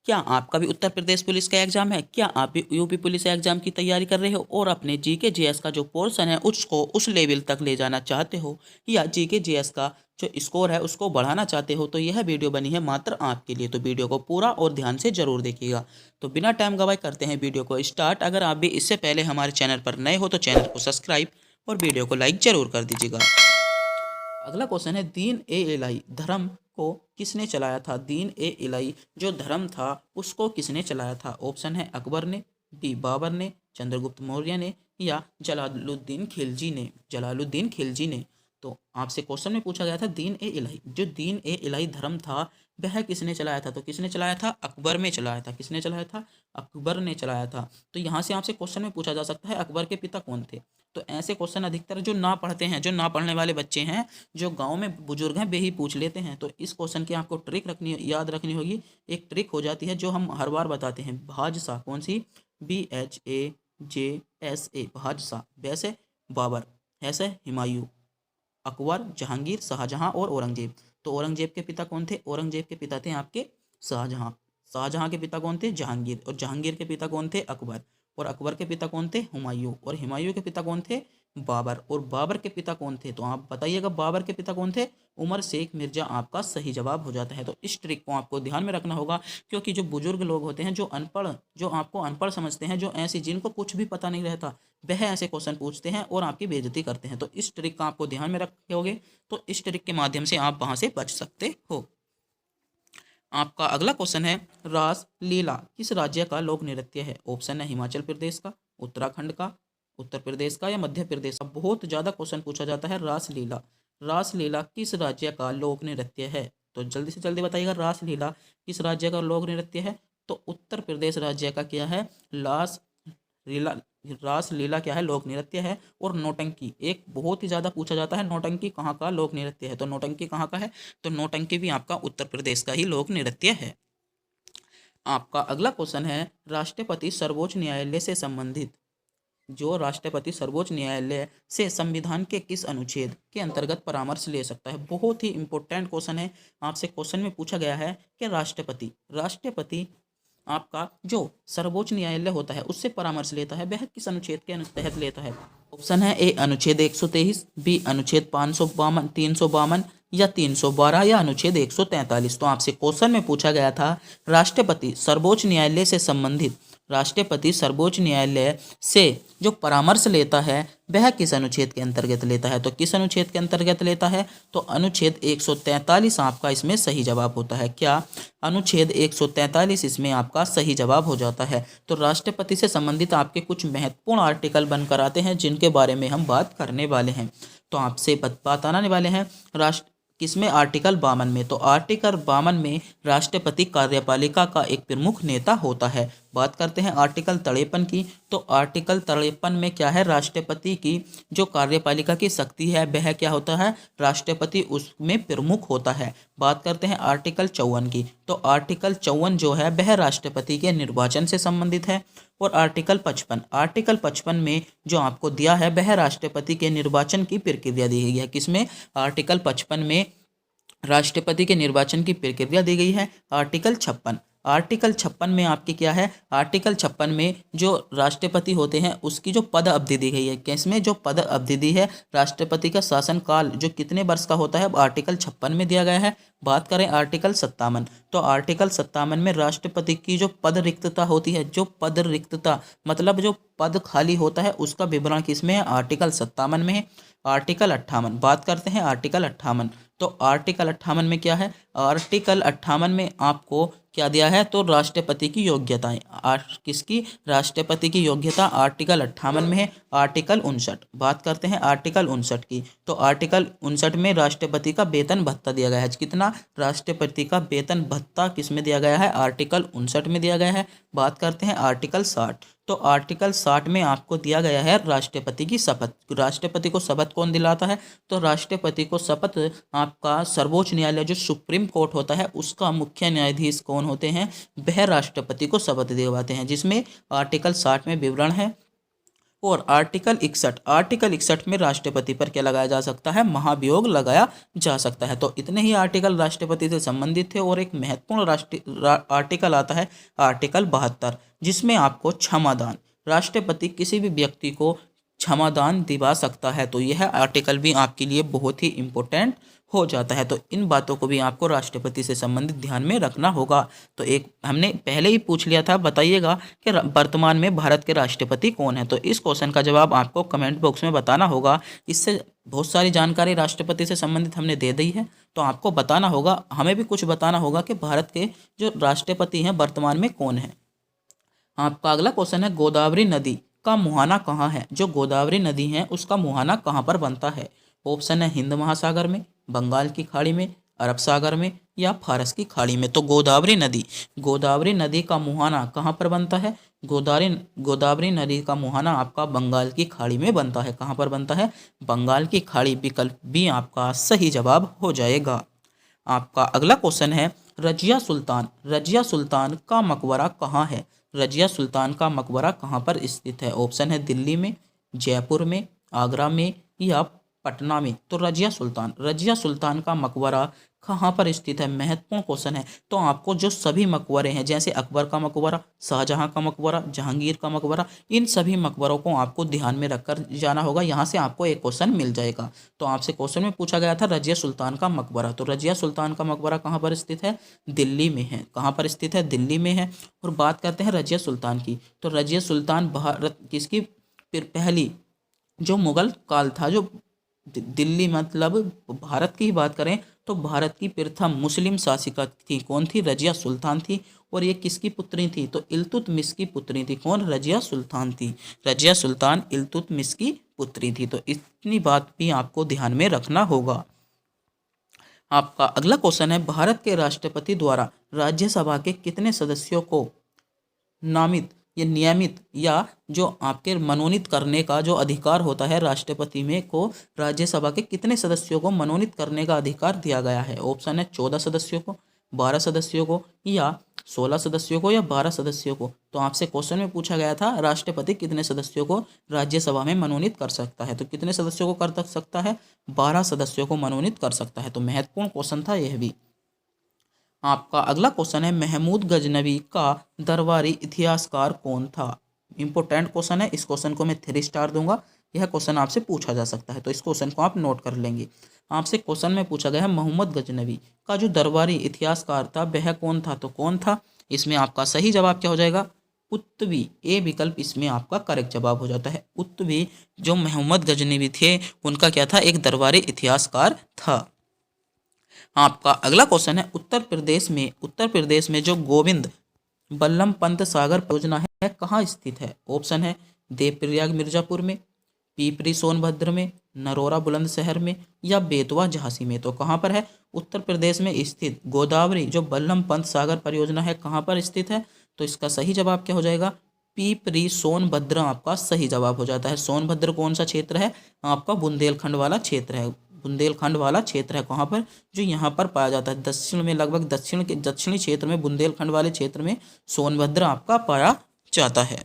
क्या आपका भी उत्तर प्रदेश पुलिस का एग्जाम है? क्या आप भी यूपी पुलिस एग्जाम की तैयारी कर रहे हो और अपने जीके जीएस का जो पोर्शन है उसको उस लेवल तक ले जाना चाहते हो, या जीके जीएस का जो स्कोर है उसको बढ़ाना चाहते हो, तो यह वीडियो बनी है मात्र आपके लिए। तो वीडियो को पूरा और ध्यान से जरूर देखिएगा। तो बिना टाइम गवाए करते हैं वीडियो को स्टार्ट। अगर आप भी इससे पहले हमारे चैनल पर नए हो तो चैनल को सब्सक्राइब और वीडियो को लाइक जरूर कर दीजिएगा। अगला क्वेश्चन है, दीन ए इलाही धर्म को किसने चलाया था? दीन ए इलाही जो धर्म था उसको किसने चलाया था? ऑप्शन है अकबर ने, बी बाबर ने, चंद्रगुप्त मौर्य ने, या जलालुद्दीन खिलजी ने। जलालुद्दीन खिलजी ने। तो आपसे क्वेश्चन में पूछा गया था दीन ए इलाही, जो दीन ए इलाही धर्म था वह किसने चलाया था? तो किसने चलाया था? अकबर में चलाया था। किसने चलाया था? अकबर ने चलाया था। तो यहाँ से आपसे क्वेश्चन में पूछा जा सकता है अकबर के पिता कौन थे? तो ऐसे क्वेश्चन अधिकतर जो ना पढ़ते हैं, जो ना पढ़ने वाले बच्चे हैं, जो गांव में बुजुर्ग हैं, वे ही पूछ लेते हैं। तो इस क्वेश्चन की आपको ट्रिक रखनी याद रखनी होगी। एक ट्रिक हो जाती है जो हम हर बार बताते हैं, भाजसा। कौन सी? BHAJSA, भाजसा। वैसे बाबर, ऐसे हुमायूं, अकबर, जहांगीर, शाहजहां और औरंगजेब। तो औरंगजेब के पिता कौन थे? औरंगजेब के पिता थे आपके शाहजहां। शाहजहां के पिता कौन थे? जहांगीर। और जहांगीर के पिता कौन थे? अकबर। और अकबर के पिता कौन थे? हुमायूं। और हुमायूं के पिता कौन थे? बाबर। और बाबर के पिता कौन थे? तो आप बताइएगा बाबर के पिता कौन थे? उमर शेख मिर्जा आपका सही जवाब हो जाता है। तो इस ट्रिक को आपको ध्यान में रखना होगा, क्योंकि जो बुजुर्ग लोग होते हैं, जो अनपढ़, जो आपको अनपढ़ समझते हैं, जो ऐसी जिनको कुछ भी पता नहीं रहता, वह ऐसे क्वेश्चन पूछते हैं और आपकी बेइज्जती करते हैं। तो इस ट्रिक का आपको ध्यान में रखोगे तो इस ट्रिक के माध्यम से आप वहां से बच सकते हो। आपका अगला क्वेश्चन है, रास लीला किस राज्य का लोक नृत्य है? ऑप्शन है हिमाचल प्रदेश का, उत्तराखंड का, उत्तर प्रदेश का, या मध्य प्रदेश का। बहुत ज्यादा क्वेश्चन पूछा जाता है रास लीला। रास लीला किस राज्य का लोक नृत्य है? तो जल्दी से जल्दी बताइएगा, रास लीला किस राज्य का लोक नृत्य है? तो उत्तर प्रदेश राज्य का क्या है? लास लीला। रास लीला क्या है? लोक नृत्य है। और नौटंकी एक बहुत ही ज्यादा पूछा जाता है, नौटंकी कहाँ का लोक नृत्य है? तो नौटंकी कहाँ का है? तो नौटंकी भी आपका उत्तर प्रदेश का ही लोक नृत्य है। आपका अगला क्वेश्चन है, राष्ट्रपति सर्वोच्च न्यायालय से संबंधित, जो राष्ट्रपति सर्वोच्च न्यायालय से संविधान के किस अनुच्छेद के अंतर्गत परामर्श ले सकता है? बहुत ही इंपॉर्टेंट क्वेश्चन है। आपसे क्वेश्चन में पूछा गया है कि राष्ट्रपति राष्ट्रपति आपका जो सर्वोच्च न्यायालय होता है उससे परामर्श लेता है, वह किस अनुच्छेद के तहत लेता है? ऑप्शन है ए अनुच्छेद 123, बी अनुच्छेद 552, 352, या 312, या अनुच्छेद 143। तो आपसे क्वेश्चन में पूछा गया था राष्ट्रपति सर्वोच्च न्यायालय से संबंधित, राष्ट्रपति सर्वोच्च न्यायालय से जो परामर्श लेता है वह किस अनुच्छेद के अंतर्गत लेता है? तो किस अनुच्छेद के अंतर्गत लेता है? तो अनुच्छेद 143 आपका इसमें सही जवाब होता है। क्या? अनुच्छेद 143 इसमें आपका सही जवाब हो जाता है। तो राष्ट्रपति से संबंधित आपके कुछ महत्वपूर्ण आर्टिकल बनकर आते हैं जिनके बारे में हम बात करने वाले हैं। तो आपसे बताने वाले हैं राष्ट्र किसमें? आर्टिकल 52 में। तो आर्टिकल 52 में राष्ट्रपति कार्यपालिका का एक प्रमुख नेता होता है। बात करते हैं आर्टिकल 53 की। तो आर्टिकल 53 में क्या है? राष्ट्रपति की जो कार्यपालिका की शक्ति है वह क्या होता है? राष्ट्रपति उसमें प्रमुख होता है। बात करते हैं आर्टिकल 54 की। तो आर्टिकल 54 जो है वह राष्ट्रपति के निर्वाचन से संबंधित है। और आर्टिकल 55 में जो आपको दिया है वह राष्ट्रपति के निर्वाचन की प्रक्रिया दी गई है। किसमें? आर्टिकल 55 में राष्ट्रपति के निर्वाचन की प्रक्रिया दी गई है। आर्टिकल 56 में आपकी क्या है? आर्टिकल 56 में जो राष्ट्रपति होते हैं उसकी जो पद अवधि दी गई है। किसमें? जो पद अवधि दी है, राष्ट्रपति का शासनकाल जो कितने वर्ष का होता है, आर्टिकल 56 में दिया गया है। बात करें आर्टिकल 57, तो आर्टिकल 57 में राष्ट्रपति की जो पद रिक्तता होती है, जो पद रिक्तता मतलब जो पद खाली होता है उसका विवरण किसमें है? आर्टिकल 57 में है। आर्टिकल 58, बात करते हैं आर्टिकल 58। तो आर्टिकल 58 में क्या है? आर्टिकल 58 में आपको क्या दिया है? तो राष्ट्रपति की योग्यताएं। किसकी? राष्ट्रपति की योग्यता आर्टिकल 58 में है। आर्टिकल 59, बात करते हैं आर्टिकल 59 की। तो आर्टिकल 59 में राष्ट्रपति का वेतन भत्ता दिया गया है। कितना? राष्ट्रपति का वेतन भत्ता किस में दिया गया है? आर्टिकल 59 में दिया गया है। बात करते हैं आर्टिकल 60। तो आर्टिकल 60 में आपको दिया गया है राष्ट्रपति की शपथ। राष्ट्रपति को शपथ कौन दिलाता है? तो राष्ट्रपति को शपथ आपका सर्वोच्च न्यायालय जो सुप्रीम कोर्ट होता है उसका मुख्य न्यायाधीश कौन होते हैं? वह राष्ट्रपति को शपथ दिलवाते हैं, जिसमें आर्टिकल 60 में विवरण है। और आर्टिकल 61 में राष्ट्रपति पर क्या लगाया जा सकता है, महाभियोग लगाया जा सकता है। तो इतने ही आर्टिकल राष्ट्रपति से संबंधित थे। और एक महत्वपूर्ण आर्टिकल आता है आर्टिकल 72, जिसमें आपको क्षमादान, राष्ट्रपति किसी भी व्यक्ति को क्षमादान दिवा सकता है। तो यह आर्टिकल भी आपके लिए बहुत ही इम्पोर्टेंट हो जाता है। तो इन बातों को भी आपको राष्ट्रपति से संबंधित ध्यान में रखना होगा। तो एक हमने पहले ही पूछ लिया था, बताइएगा कि वर्तमान में भारत के राष्ट्रपति कौन है। तो इस क्वेश्चन का जवाब आपको कमेंट बॉक्स में बताना होगा। इससे बहुत सारी जानकारी राष्ट्रपति से संबंधित हमने दे दी है, तो आपको बताना होगा, हमें भी कुछ बताना होगा कि भारत के जो राष्ट्रपति हैं वर्तमान में कौन है। आपका अगला क्वेश्चन है, गोदावरी नदी का मुहाना कहाँ है। जो गोदावरी नदी है उसका मुहाना कहाँ पर बनता है। ऑप्शन है हिंद महासागर में, बंगाल की खाड़ी में, अरब सागर में या फारस की खाड़ी में। तो गोदावरी नदी का मुहाना कहाँ पर बनता है। गोदावरी नदी का मुहाना आपका बंगाल की खाड़ी में बनता है। कहाँ पर बनता है, बंगाल की खाड़ी। विकल्प बी आपका सही जवाब हो जाएगा। आपका अगला क्वेश्चन है, रजिया सुल्तान का मकबरा कहाँ है। रजिया सुल्तान का मकबरा कहाँ पर स्थित है। ऑप्शन है दिल्ली में, जयपुर में, आगरा में या पटना में। तो रजिया सुल्तान का मकबरा कहाँ पर स्थित है, महत्वपूर्ण क्वेश्चन है। तो आपको जो सभी मकबरे हैं, जैसे अकबर का मकबरा, शाहजहां का मकबरा, जहांगीर का मकबरा, इन सभी मकबरों को आपको ध्यान में रखकर जाना होगा। यहाँ से आपको एक क्वेश्चन मिल जाएगा। तो आपसे क्वेश्चन में पूछा गया था रजिया सुल्तान का मकबरा। तो रजिया सुल्तान का मकबरा कहाँ पर स्थित है, दिल्ली में है। कहाँ पर स्थित है, दिल्ली में है। और बात करते हैं रजिया सुल्तान की। तो रजिया सुल्तान भारत किसकी पहली जो मुगल काल था, जो दिल्ली मतलब भारत की ही बात करें तो भारत की प्रथम मुस्लिम शासिका थी। कौन थी, रजिया सुल्तान थी। और ये किसकी पुत्री थी, तो इल्तुतमिश की पुत्री थी। कौन, रजिया सुल्तान थी। रजिया सुल्तान इल्तुतमिश की पुत्री थी। तो इतनी बात भी आपको ध्यान में रखना होगा। आपका अगला क्वेश्चन है, भारत के राष्ट्रपति द्वारा राज्यसभा के कितने सदस्यों को नियमित या जो आपके मनोनीत करने का जो अधिकार होता है राष्ट्रपति में को, राज्यसभा के कितने सदस्यों को मनोनीत करने का अधिकार दिया गया है। ऑप्शन है 14 सदस्यों को, 12 सदस्यों को या 16 सदस्यों को या 12 सदस्यों को। तो आपसे क्वेश्चन में पूछा गया था राष्ट्रपति कितने सदस्यों को राज्यसभा में मनोनीत कर सकता है। तो कितने सदस्यों को कर सकता है, 12 सदस्यों को मनोनीत कर सकता है। तो महत्वपूर्ण क्वेश्चन था यह भी। आपका अगला क्वेश्चन है, महमूद गजनवी का दरबारी इतिहासकार कौन था। इंपॉर्टेंट क्वेश्चन है, इस क्वेश्चन को मैं 3 स्टार दूंगा। यह क्वेश्चन आपसे पूछा जा सकता है, तो इस क्वेश्चन को आप नोट कर लेंगे। आपसे क्वेश्चन में पूछा गया है मोहम्मद गजनवी का जो दरबारी इतिहासकार था वह कौन था। तो कौन था, इसमें आपका सही जवाब क्या हो जाएगा, उत्तवी। ए विकल्प इसमें आपका करेक्ट जवाब हो जाता है। उत्तवी जो मोहम्मद गजनवी थे उनका क्या था, एक दरबारी इतिहासकार था। आपका अगला क्वेश्चन है, उत्तर प्रदेश में जो गोविंद बल्लभ पंत सागर परियोजना है कहाँ स्थित है। ऑप्शन है देवप्रयाग मिर्जापुर में, पीपरी सोनभद्र में, नरोरा बुलंदशहर में या बेतवा झांसी में। तो कहाँ पर है, उत्तर प्रदेश में स्थित गोदावरी जो बल्लभ पंत सागर परियोजना है कहाँ पर स्थित है। तो इसका सही जवाब क्या हो जाएगा, पीपरी सोनभद्र आपका सही जवाब हो जाता है। सोनभद्र कौन सा क्षेत्र है, आपका बुंदेलखंड वाला क्षेत्र है। बुंदेलखंड वाला क्षेत्र है कहाँ पर, जो यहाँ पर पाया जाता है दक्षिण में, लगभग दक्षिणी क्षेत्र में, बुंदेलखंड वाले क्षेत्र में सोनभद्र आपका पाया जाता है।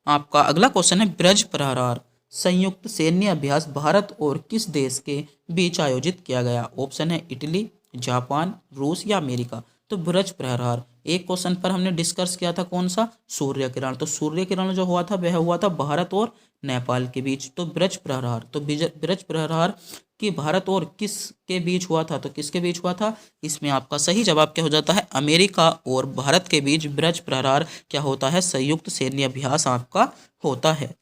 आपका अगला क्वेश्चन है, ब्रज प्रहार संयुक्त सैन्य अभ्यास भारत और किस देश के बीच आयोजित किया गया। ऑप्शन है इटली, जापान, रूस या अमेरिका। तो ब्रज प्रहार एक क्वेश्चन पर हमने डिस्कस किया था, कौन सा, सूर्य किरण। तो सूर्य किरण जो हुआ था वह हुआ था भारत और नेपाल के बीच। तो ब्रज प्रहार कि भारत और किस के बीच हुआ था, तो किसके बीच हुआ था, इसमें आपका सही जवाब क्या हो जाता है, अमेरिका और भारत के बीच ब्रज प्रहार क्या होता है, संयुक्त सैन्य अभ्यास आपका होता है।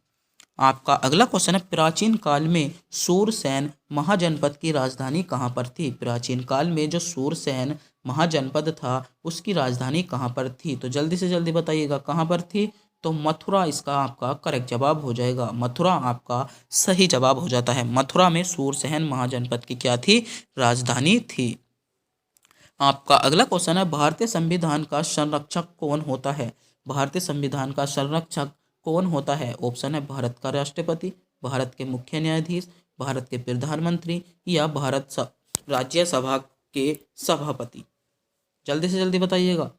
आपका अगला क्वेश्चन है, प्राचीन काल में सूरसेन महाजनपद की राजधानी कहाँ पर थी। प्राचीन काल में जो सूरसेन महाजनपद था उसकी राजधानी कहाँ पर थी। तो जल्दी से जल्दी बताइएगा कहाँ पर थी। तो मथुरा इसका आपका करेक्ट जवाब हो जाएगा। मथुरा आपका सही जवाब हो जाता है। मथुरा में सूरसेन महाजनपद की क्या थी, राजधानी थी। आपका अगला क्वेश्चन है, भारतीय संविधान का संरक्षक कौन होता है। भारतीय संविधान का संरक्षक कौन होता है। ऑप्शन है भारत का राष्ट्रपति, भारत के मुख्य न्यायाधीश, भारत के प्रधानमंत्री या राज्यसभा के सभापति। जल्दी से जल्दी बताइएगा।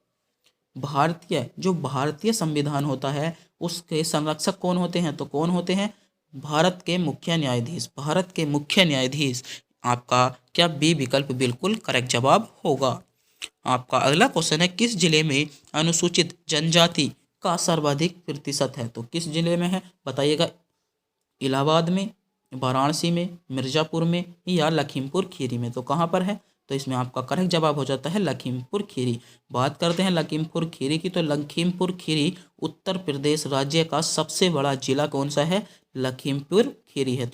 जो भारतीय संविधान होता है उसके संरक्षक कौन होते हैं? तो कौन होते हैं? भारत के मुख्य न्यायाधीश। भारत के मुख्य न्यायाधीश। आपका क्या बी विकल्प बिल्कुल करेक्ट जवाब होगा। आपका अगला क्वेश्चन है, किस जिले में अनुसूचित जनजाति का सर्वाधिक प्रतिशत है? तो किस जिले में है बताइएगा। इलाहाबाद में, वाराणसी में, मिर्जापुर में या लखीमपुर खीरी में? तो कहाँ पर है? तो इसमें आपका करेक्ट जवाब हो जाता है लखीमपुर खीरी। बात करते हैं लखीमपुर खीरी की, तो लखीमपुर खीरी उत्तर प्रदेश राज्य का सबसे बड़ा जिला कौन सा है? लखीमपुर खीरी है।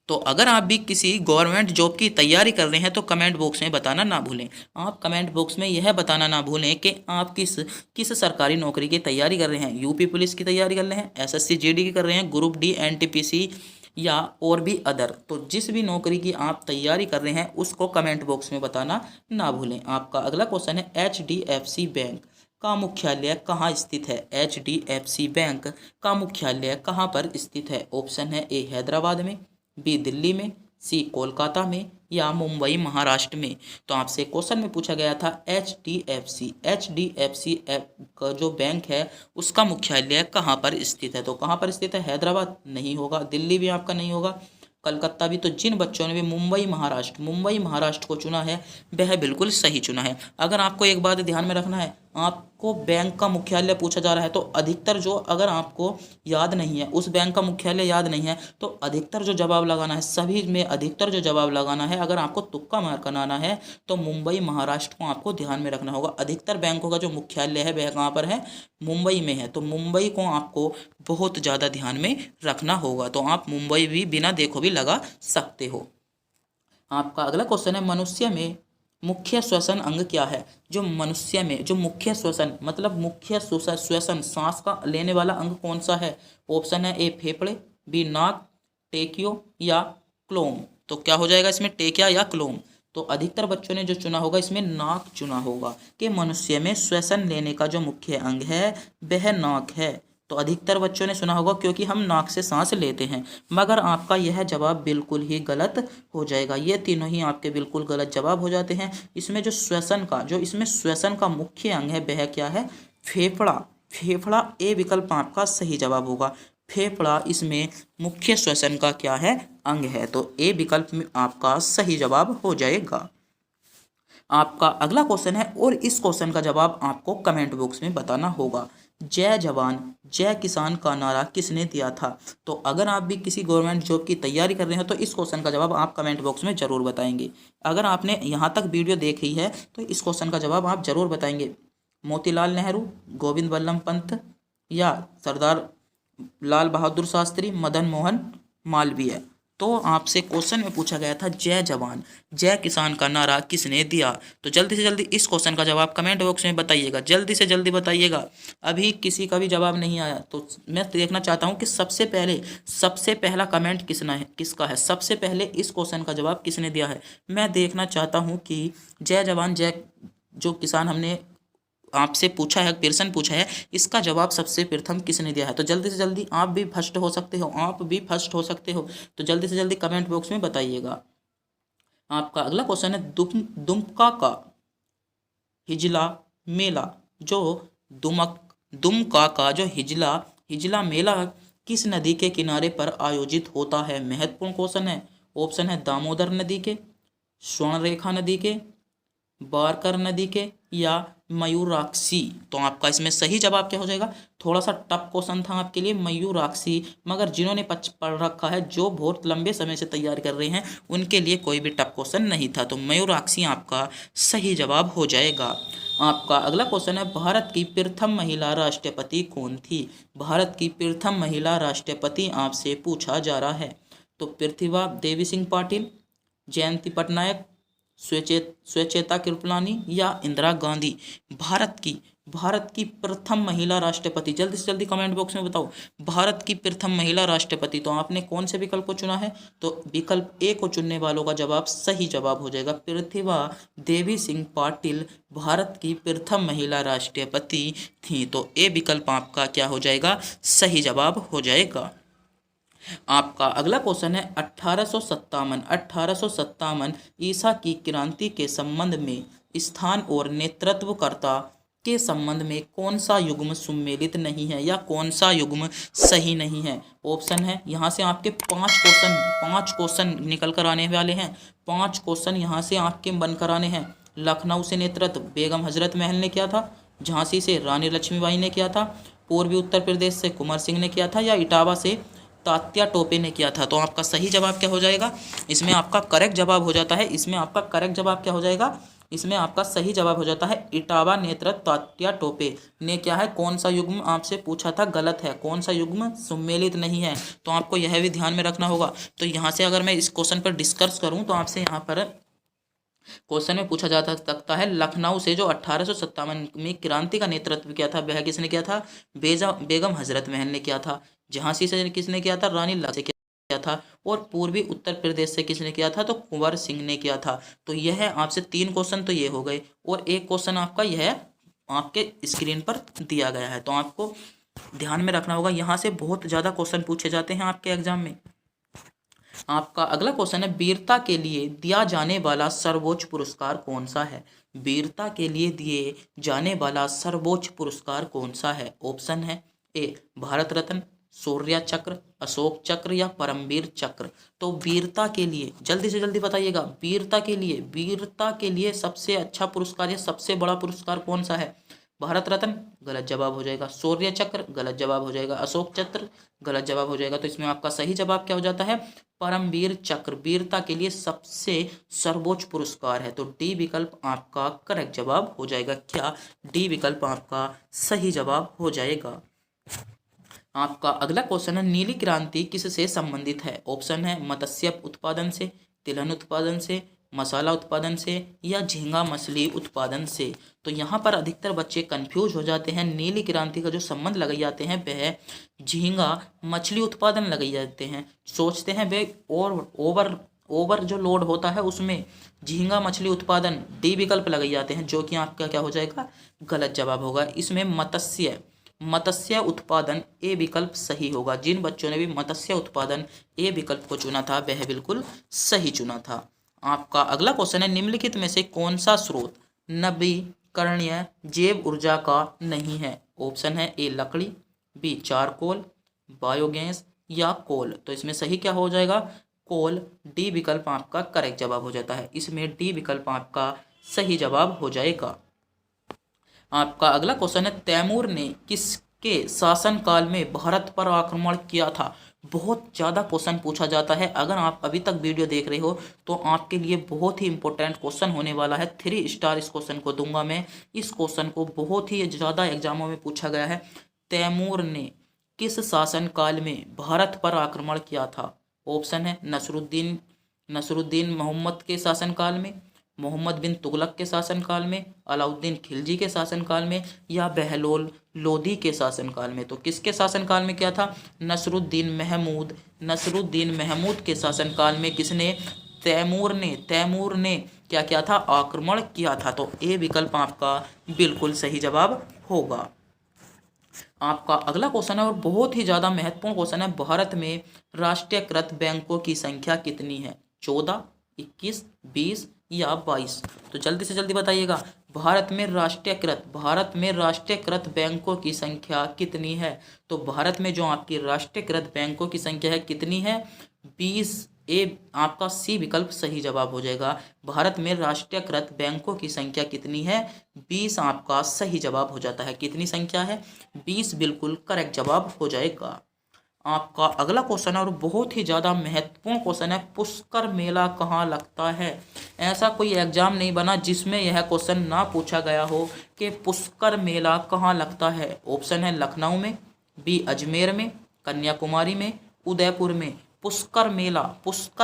तो अगर आप भी किसी गवर्नमेंट जॉब की तैयारी कर रहे हैं तो कमेंट बॉक्स में बताना ना भूलें। आप कमेंट बॉक्स में यह बताना ना भूलें कि आप किस सरकारी नौकरी की तैयारी कर रहे हैं। यूपी पुलिस की तैयारी कर रहे हैं, एसएससी जीडी की कर रहे हैं, ग्रुप डी, एनटीपीसी या और भी अदर। तो जिस भी नौकरी की आप तैयारी कर रहे हैं उसको कमेंट बॉक्स में बताना ना भूलें। आपका अगला क्वेश्चन है, HDFC बैंक का मुख्यालय कहाँ स्थित है? HDFC बैंक का मुख्यालय कहाँ पर स्थित है? ऑप्शन है ए हैदराबाद में, बी दिल्ली में, सी कोलकाता में या मुंबई महाराष्ट्र में? तो आपसे क्वेश्चन में पूछा गया था एच डी एफ का जो बैंक है उसका मुख्यालय कहाँ पर स्थित है? तो कहाँ पर स्थित है? हैदराबाद नहीं होगा, दिल्ली भी आपका नहीं होगा, कलकत्ता भी। तो जिन बच्चों ने भी मुंबई महाराष्ट्र को चुना है वह बिल्कुल सही चुना है। अगर आपको एक बात ध्यान में रखना है, आपको बैंक का मुख्यालय पूछा जा रहा है तो अधिकतर जो, अगर आपको याद नहीं है, उस बैंक का मुख्यालय याद नहीं है, तो अधिकतर जो जवाब लगाना है, सभी में अधिकतर जो जवाब लगाना है, अगर आपको तुक्का मार कर आना है तो मुंबई महाराष्ट्र को आपको ध्यान में रखना होगा। अधिकतर बैंकों का जो मुख्यालय है वह कहाँ पर है? मुंबई में है। तो मुंबई को आपको बहुत ज़्यादा ध्यान में रखना होगा। तो आप मुंबई भी बिना देखो भी लगा सकते हो। आपका अगला क्वेश्चन है, मनुष्य में मुख्य श्वसन अंग क्या है? जो मनुष्य में जो मुख्य श्वसन मतलब मुख्य श्वसन सांस का लेने वाला अंग कौन सा है? ऑप्शन है ए फेफड़े, बी नाक, टेकियो या क्लोम? तो क्या हो जाएगा इसमें? टेकिया या क्लोम? तो अधिकतर बच्चों ने जो चुना होगा इसमें नाक चुना होगा कि मनुष्य में श्वसन लेने का जो मुख्य अंग है वह नाक है। तो अधिकतर बच्चों ने सुना होगा क्योंकि हम नाक से सांस लेते हैं। मगर आपका यह जवाब बिल्कुल ही गलत हो जाएगा। ये तीनों ही आपके बिल्कुल गलत जवाब हो जाते हैं। इसमें जो इसमें श्वसन का मुख्य अंग है वह क्या है? फेफड़ा। फेफड़ा ए विकल्प आपका सही जवाब होगा। फेफड़ा इसमें मुख्य श्वसन का क्या है? अंग है। तो ए विकल्प में आपका सही जवाब हो जाएगा। आपका अगला क्वेश्चन है और इस क्वेश्चन का जवाब आपको कमेंट बॉक्स में बताना होगा। जय जवान जय किसान का नारा किसने दिया था? तो अगर आप भी किसी गवर्नमेंट जॉब की तैयारी कर रहे हो तो इस क्वेश्चन का जवाब आप कमेंट बॉक्स में जरूर बताएंगे। अगर आपने यहाँ तक वीडियो देखी है तो इस क्वेश्चन का जवाब आप जरूर बताएंगे। मोतीलाल नेहरू, गोविंद बल्लभ पंत या सरदार लाल बहादुर शास्त्री, मदन मोहन मालवीय? तो आपसे क्वेश्चन में पूछा गया था जय जवान जय किसान का नारा किसने दिया? तो जल्दी से जल्दी इस क्वेश्चन का जवाब कमेंट बॉक्स में बताइएगा, जल्दी से जल्दी बताइएगा। अभी किसी का भी जवाब नहीं आया तो मैं देखना चाहता हूं कि सबसे पहला कमेंट किसका है, सबसे पहले इस क्वेश्चन का जवाब किसने दिया है। मैं देखना चाहता हूँ कि जय जवान जय जो किसान हमने आपसे पूछा है, प्रश्न पूछा है, इसका जवाब सबसे प्रथम किसने दिया है। तो जल्दी से जल्दी आप भी फर्स्ट हो सकते हो, तो जल्दी से जल्दी कमेंट बॉक्स में बताइएगा। आपका अगला क्वेश्चन है, दुमका का हिजला मेला जो दुमका का जो हिजला मेला किस नदी के किनारे पर आयोजित होता है? महत्वपूर्ण क्वेश्चन है। ऑप्शन है दामोदर नदी के, स्वर्णरेखा नदी के, बारकर नदी के या मयूराक्षी? तो आपका इसमें सही जवाब क्या हो जाएगा? थोड़ा सा टफ क्वेश्चन था आपके लिए, मयूराक्षी। मगर जिन्होंने पढ़ रखा है, जो बहुत लंबे समय से तैयारी कर रहे हैं, उनके लिए कोई भी टफ क्वेश्चन नहीं था। तो मयूराक्षी आपका सही जवाब हो जाएगा। आपका अगला क्वेश्चन है, भारत की प्रथम महिला राष्ट्रपति कौन थी? भारत की प्रथम महिला राष्ट्रपति आपसे पूछा जा रहा है। तो प्रतिभा देवी सिंह पाटिल, जयंती पटनायक, सुचेता कृपलानी या इंदिरा गांधी? भारत की प्रथम महिला राष्ट्रपति, जल्दी से जल्दी कमेंट बॉक्स में बताओ। भारत की प्रथम महिला राष्ट्रपति, तो आपने कौन से विकल्प को चुना है? तो विकल्प ए को चुनने वालों का जवाब सही जवाब हो जाएगा। प्रतिभा देवी सिंह पाटिल भारत की प्रथम महिला राष्ट्रपति थी। तो ए विकल्प आपका क्या हो जाएगा? सही जवाब हो जाएगा। आपका अगला क्वेश्चन है, 1857 ईसा की क्रांति के संबंध में स्थान और नेतृत्वकर्ता के संबंध में कौन सा युग्म सुमेलित नहीं है या कौन सा युग्म सही नहीं है। ऑप्शन है, यहाँ से आपके पांच क्वेश्चन निकल कर आने वाले हैं। 5 क्वेश्चन यहाँ से आपके बन कर आने हैं। लखनऊ से नेतृत्व बेगम हजरत महल ने किया था, झांसी से रानी लक्ष्मीबाई ने किया था, पूर्वी उत्तर प्रदेश से कुंवर सिंह ने किया था, या इटावा से तात्या टोपे ने किया था। तो आपका सही जवाब क्या हो जाएगा, इसमें आपका करेक्ट जवाब हो जाता है, इसमें आपका करेक्ट जवाब क्या हो जाएगा, इसमें आपका सही जवाब हो जाता है इटावा नेतृत्व तात्या टोपे ने। क्या है, कौन सा युग्म आपसे पूछा था, गलत है, कौन सा युग्म सुमेलित नहीं है, तो आपको यह भी ध्यान में रखना होगा। तो यहाँ से अगर मैं इस क्वेश्चन पर डिस्कस करूँ तो आपसे यहाँ पर क्वेश्चन में पूछा जा सकता है, लखनऊ से जो 1857 में क्रांति का नेतृत्व किया था वह किसने किया था, बेगम हजरत महल ने किया था। झांसी से किसने किया था, रानी लक्ष्मीबाई से किया था, और पूर्वी उत्तर प्रदेश से किसने किया था, तो कुंवर सिंह ने किया था। तो यह आपसे 3 क्वेश्चन तो ये हो गए, और एक क्वेश्चन आपका यह आपके स्क्रीन पर दिया गया है। तो आपको ध्यान में रखना होगा, यहाँ से बहुत ज़्यादा क्वेश्चन पूछे जाते हैं आपके एग्जाम में। आपका अगला क्वेश्चन है, वीरता के लिए दिया जाने वाला सर्वोच्च पुरस्कार कौन सा है। वीरता के लिए दिए जाने वाला सर्वोच्च पुरस्कार कौन सा है। ऑप्शन है, ए भारत रत्न, शौर्य चक्र, अशोक चक्र, या परमवीर चक्र। तो वीरता के लिए जल्दी से जल्दी बताइएगा, वीरता के लिए सबसे अच्छा पुरस्कार या सबसे बड़ा पुरस्कार कौन सा है। भारत रत्न गलत जवाब हो जाएगा, शौर्य चक्र गलत जवाब हो जाएगा, अशोक चक्र गलत जवाब हो जाएगा। तो इसमें आपका सही जवाब क्या हो जाता है, परमवीर चक्र वीरता के लिए सबसे सर्वोच्च पुरस्कार है। तो डी विकल्प आपका करेक्ट जवाब हो जाएगा। क्या डी विकल्प आपका सही जवाब हो जाएगा। आपका अगला क्वेश्चन है, नीली क्रांति किससे संबंधित है। ऑप्शन है, मत्स्य उत्पादन से, तिलहन उत्पादन से, मसाला उत्पादन से, या झींगा मछली उत्पादन से। तो यहाँ पर अधिकतर बच्चे कंफ्यूज हो जाते हैं। नीली क्रांति का जो संबंध लगाए जाते हैं वह झींगा मछली उत्पादन लगाए जाते हैं। सोचते हैं वे और ओवर जो लोड होता है उसमें झींगा मछली उत्पादन डी विकल्प लगाए जाते हैं, जो कि आपका क्या हो जाएगा, गलत जवाब होगा। इसमें मत्स्य उत्पादन ए विकल्प सही होगा। जिन बच्चों ने भी मत्स्य उत्पादन ए विकल्प को चुना था वह बिल्कुल सही चुना था। आपका अगला क्वेश्चन है, निम्नलिखित में से कौन सा स्रोत नवीकरणीय जैव ऊर्जा का नहीं है। ऑप्शन है, ए लकड़ी, बी चारकोल, बायोगैस, या कोल। तो इसमें सही क्या हो जाएगा, कोल। डी विकल्प आपका करेक्ट जवाब हो जाता है, इसमें डी विकल्प आपका सही जवाब हो जाएगा। आपका अगला क्वेश्चन है, तैमूर ने किसके शासनकाल में भारत पर आक्रमण किया था। बहुत ज़्यादा क्वेश्चन पूछा जाता है। अगर आप अभी तक वीडियो देख रहे हो तो आपके लिए बहुत ही इंपॉर्टेंट क्वेश्चन होने वाला है। 3 स्टार इस क्वेश्चन को दूंगा मैं। इस क्वेश्चन को बहुत ही ज़्यादा एग्जामों में पूछा गया है। तैमूर ने किस शासनकाल में भारत पर आक्रमण किया था। ऑप्शन है, नसरुद्दीन मोहम्मद के शासनकाल में, मोहम्मद बिन तुगलक के शासनकाल में, अलाउद्दीन खिलजी के शासनकाल में, या बहलोल लोदी के शासनकाल में। तो किसके शासनकाल में क्या था, नसरुद्दीन महमूद के शासनकाल में किसने, तैमूर ने क्या किया था, आक्रमण किया था। तो ए विकल्प आपका बिल्कुल सही जवाब होगा। आपका अगला क्वेश्चन है और बहुत ही ज़्यादा महत्वपूर्ण क्वेश्चन है, भारत में राष्ट्रीयकृत बैंकों की संख्या कितनी है। 14, 21, 20 या 22। तो जल्दी से जल्दी बताइएगा, भारत में राष्ट्रीयकृत बैंकों की संख्या कितनी है। तो भारत में जो आपकी राष्ट्रीयकृत बैंकों की संख्या है कितनी है, 20। ए आपका सी विकल्प सही जवाब हो जाएगा। भारत में राष्ट्रीयकृत बैंकों की संख्या कितनी है, 20 आपका सही जवाब हो जाता है। कितनी संख्या है, 20 बिल्कुल करेक्ट जवाब हो जाएगा। आपका अगला क्वेश्चन है और बहुत ही ज़्यादा महत्वपूर्ण क्वेश्चन है, पुष्कर मेला कहाँ लगता है। ऐसा कोई एग्जाम नहीं बना जिसमें यह क्वेश्चन ना पूछा गया हो कि पुष्कर मेला कहाँ लगता है। ऑप्शन है, लखनऊ में, बी अजमेर में, कन्याकुमारी में, उदयपुर में। पुष्कर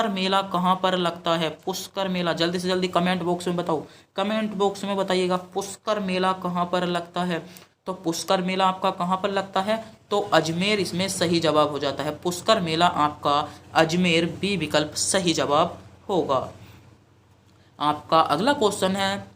मेला कहाँ पर लगता है। पुष्कर मेला जल्दी से जल्दी कमेंट बॉक्स में बताओ, कमेंट बॉक्स में बताइएगा पुष्कर मेला कहाँ पर लगता है। तो पुष्कर मेला आपका कहाँ पर लगता है, तो अजमेर इसमें सही जवाब हो जाता है। पुष्कर मेला आपका अजमेर बी विकल्प सही जवाब होगा। आपका अगला क्वेश्चन है,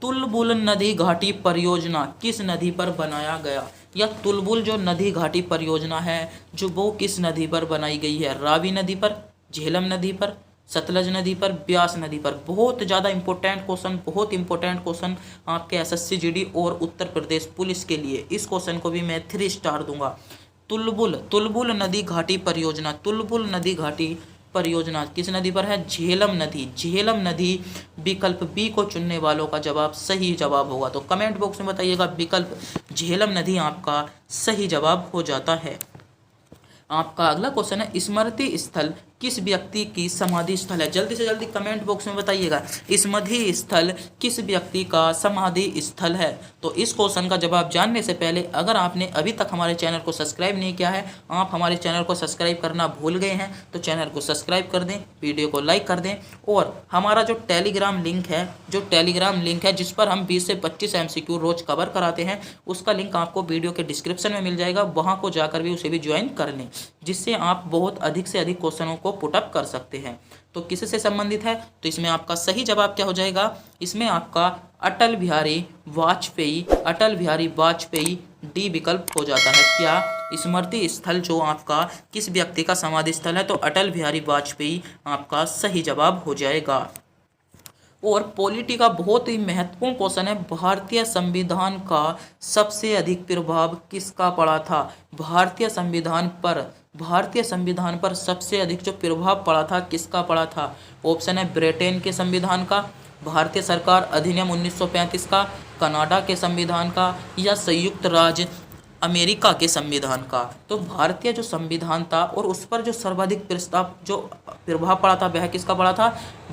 तुलबुल नदी घाटी परियोजना किस नदी पर बनाया गया। या तुलबुल जो नदी घाटी परियोजना है जो वो किस नदी पर बनाई गई है, रावी नदी पर, झेलम नदी पर, सतलज नदी पर, ब्यास नदी पर। बहुत ज़्यादा इंपॉर्टेंट क्वेश्चन, बहुत इंपॉर्टेंट क्वेश्चन आपके एसएससी जीडी और उत्तर प्रदेश पुलिस के लिए। इस क्वेश्चन को भी मैं 3 स्टार दूंगा। तुलबुल, तुलबुल नदी घाटी परियोजना, तुलबुल नदी घाटी परियोजना किस नदी पर है? झेलम नदी, झेलम नदी। विकल्प बी को चुनने वालों का जवाब सही जवाब होगा, तो कमेंट बॉक्स में बताइएगा विकल्प झेलम नदी आपका सही जवाब हो जाता है। आपका अगला क्वेश्चन है, स्मृति स्थल किस व्यक्ति की समाधि स्थल है? जल्दी से जल्दी कमेंट बॉक्स में बताइएगा, स्मृति स्थल किस व्यक्ति का समाधि स्थल है? तो इस क्वेश्चन का जवाब जानने से पहले अगर आपने अभी तक हमारे चैनल को सब्सक्राइब नहीं किया है, आप हमारे चैनल को सब्सक्राइब करना भूल गए हैं, तो चैनल को सब्सक्राइब कर दें, वीडियो को लाइक कर दें, और हमारा जो टेलीग्राम लिंक है जिस पर हम 20 से 25 MCQ रोज कवर कराते हैं, उसका लिंक आपको वीडियो के डिस्क्रिप्शन में मिल जाएगा। वहाँ को जाकर भी उसे भी ज्वाइन कर लें, जिससे आप बहुत अधिक से अधिक क्वेश्चनों को पुटअप कर सकते हैं। तो किससे संबंधित है? तो इसमें आपका सही जवाब क्या हो जाएगा? इसमें आपका अटल बिहारी वाजपेयी, अटल बिहारी वाजपेयी डी विकल्प हो जाता है। क्या स्मृति स्थल जो आपका किस व्यक्ति का समाधि स्थल है? तो अटल बिहारी वाजपेयी आपका सही जवाब हो जाएगा। और पॉलिटी का बहुत ही महत्वपूर्ण क्वेश्चन है, भारतीय संविधान का सबसे अधिक प्रभाव किसका पड़ा था? भारतीय संविधान पर सबसे अधिक जो प्रभाव पड़ा था किसका पड़ा था? ऑप्शन है ब्रिटेन के संविधान का, भारतीय सरकार अधिनियम 1935 का, कनाडा के संविधान का, या संयुक्त राज्य अमेरिका के संविधान का। तो भारतीय जो संविधान था और उस पर जो सर्वाधिक प्रभाव पड़ा था वह किसका पड़ा था?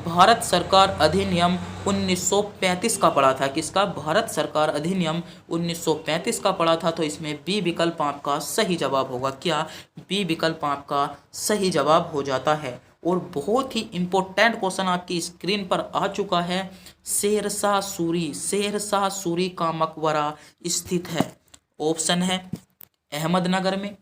भारत सरकार अधिनियम 1935 का पड़ा था। किसका? भारत सरकार अधिनियम 1935 का पड़ा था। तो इसमें बी विकल्प आपका सही जवाब होगा। क्या? बी विकल्प आपका सही जवाब हो जाता है। और बहुत ही इंपॉर्टेंट क्वेश्चन आपकी स्क्रीन पर आ चुका है, शेरशाह सूरी का मकबरा स्थित है। ऑप्शन है अहमदनगर में,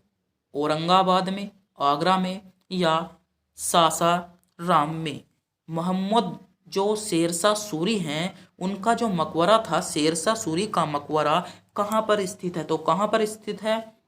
औरंगाबाद में, आगरा में, या सासाराम में। मोहम्मद जो शेरशाह सूरी हैं उनका जो मकबरा था, शेरशाह सूरी का मकबरा कहाँ पर स्थित है? तो कहाँ पर स्थित है?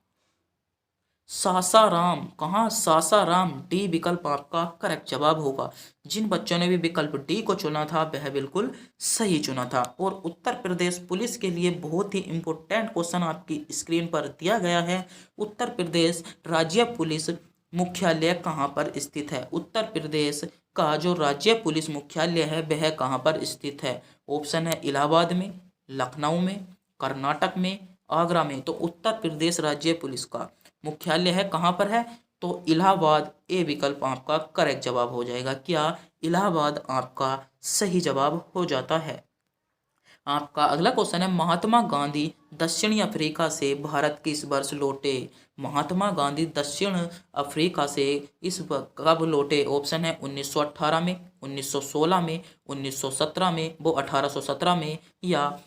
सासाराम। कहाँ? सासाराम। डी विकल्प आपका करेक्ट जवाब होगा। जिन बच्चों ने भी विकल्प डी को चुना था वह बिल्कुल सही चुना था। और उत्तर प्रदेश पुलिस के लिए बहुत ही इंपॉर्टेंट क्वेश्चन आपकी स्क्रीन पर दिया गया है, उत्तर प्रदेश राज्य पुलिस मुख्यालय कहाँ पर स्थित है? उत्तर प्रदेश का जो राज्य पुलिस मुख्यालय है वह कहाँ पर स्थित है? ऑप्शन है इलाहाबाद में, लखनऊ में, कर्नाटक में, आगरा में। तो उत्तर प्रदेश राज्य पुलिस का मुख्यालय है कहाँ पर है? तो इलाहाबाद। ए विकल्प आपका करेक्ट जवाब हो जाएगा। क्या? इलाहाबाद आपका सही जवाब हो जाता है। आपका अगला क्वेश्चन है, महात्मा गांधी दक्षिणी अफ्रीका से भारत किस वर्ष लौटे? महात्मा गांधी दक्षिण अफ्रीका से कब लौटे? ऑप्शन है 1918 में, 1916 में, 1917 में, वो 1817 में, या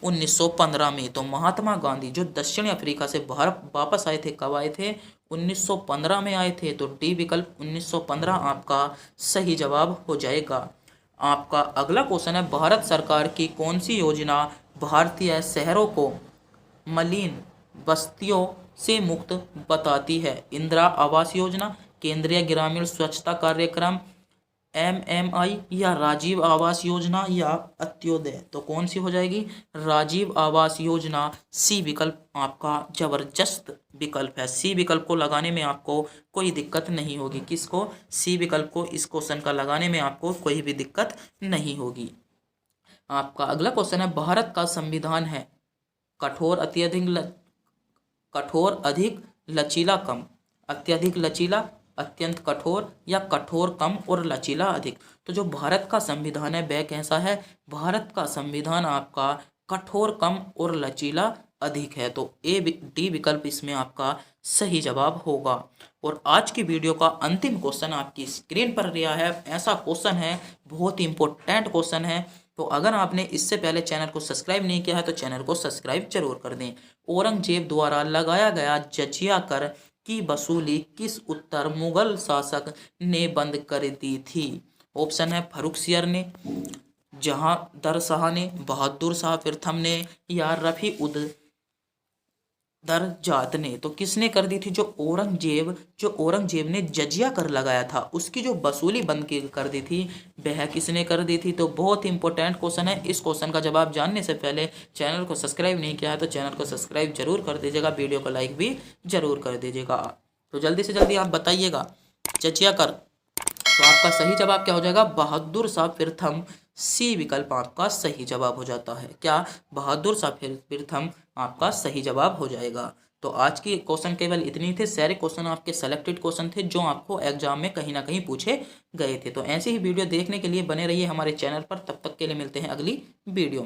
1915 में। तो महात्मा गांधी जो दक्षिण अफ्रीका से भारत वापस आए थे, कब आए थे? 1915 में आए थे। तो डी विकल्प 1915 आपका सही जवाब हो जाएगा। आपका अगला क्वेश्चन है, भारत सरकार की कौन सी योजना भारतीय शहरों को मलिन बस्तियों से मुक्त बताती है? इंदिरा आवास योजना, केंद्रीय ग्रामीण स्वच्छता कार्यक्रम, MMI, या राजीव आवास योजना, या अंत्योदय। तो कौन सी हो जाएगी? राजीव आवास योजना। सी विकल्प आपका जबरदस्त विकल्प है। सी विकल्प को लगाने में आपको कोई दिक्कत नहीं होगी। किसको? सी विकल्प को इस क्वेश्चन का लगाने में आपको कोई भी दिक्कत नहीं होगी। आपका अगला क्वेश्चन है, भारत का संविधान है कठोर, अधिक लचीला, कम? अत्यधिक लचीला, अत्यंत कठोर, या कठोर कम और लचीला अधिक? तो जो भारत का संविधान है वह कैसा है? भारत का संविधान आपका कठोर कम और लचीला अधिक है। तो डी विकल्प इसमें आपका सही जवाब होगा। और आज की वीडियो का अंतिम क्वेश्चन आपकी स्क्रीन पर दिया है। ऐसा क्वेश्चन है, बहुत ही इंपॉर्टेंट क्वेश्चन है। तो अगर आपने इससे पहले चैनल को सब्सक्राइब नहीं किया है तो चैनल को सब्सक्राइब जरूर कर दें। औरंगजेब द्वारा लगाया गया जजिया कर की वसूली किस उत्तर मुगल शासक ने बंद कर दी थी? ऑप्शन है फर्रुखसियर ने, जहांदर शाह ने, बहादुर शाह प्रथम ने, या रफी उद दरजात ने, तो किसने कर दी थी? जो औरंगजेब ने जजिया कर लगाया था उसकी जो वसूली बंद कर दी थी, वह किसने कर दी थी? तो बहुत इंपॉर्टेंट क्वेश्चन है। इस क्वेश्चन का जवाब जानने से पहले चैनल को सब्सक्राइब नहीं किया है तो चैनल को सब्सक्राइब जरूर कर दीजिएगा, वीडियो को लाइक भी जरूर कर दीजिएगा। तो जल्दी से जल्दी आप बताइएगा जजिया कर। तो आपका सही जवाब क्या हो जाएगा? बहादुर शाह प्रथम। सी विकल्प आपका सही जवाब हो जाता है। क्या? बहादुर शाह प्रथम आपका सही जवाब हो जाएगा। तो आज की क्वेश्चन केवल इतनी थे। सारे क्वेश्चन आपके सेलेक्टेड क्वेश्चन थे जो आपको एग्जाम में कहीं ना कहीं पूछे गए थे। तो ऐसी ही वीडियो देखने के लिए बने रहिए हमारे चैनल पर। तब तक के लिए मिलते हैं अगली वीडियो में।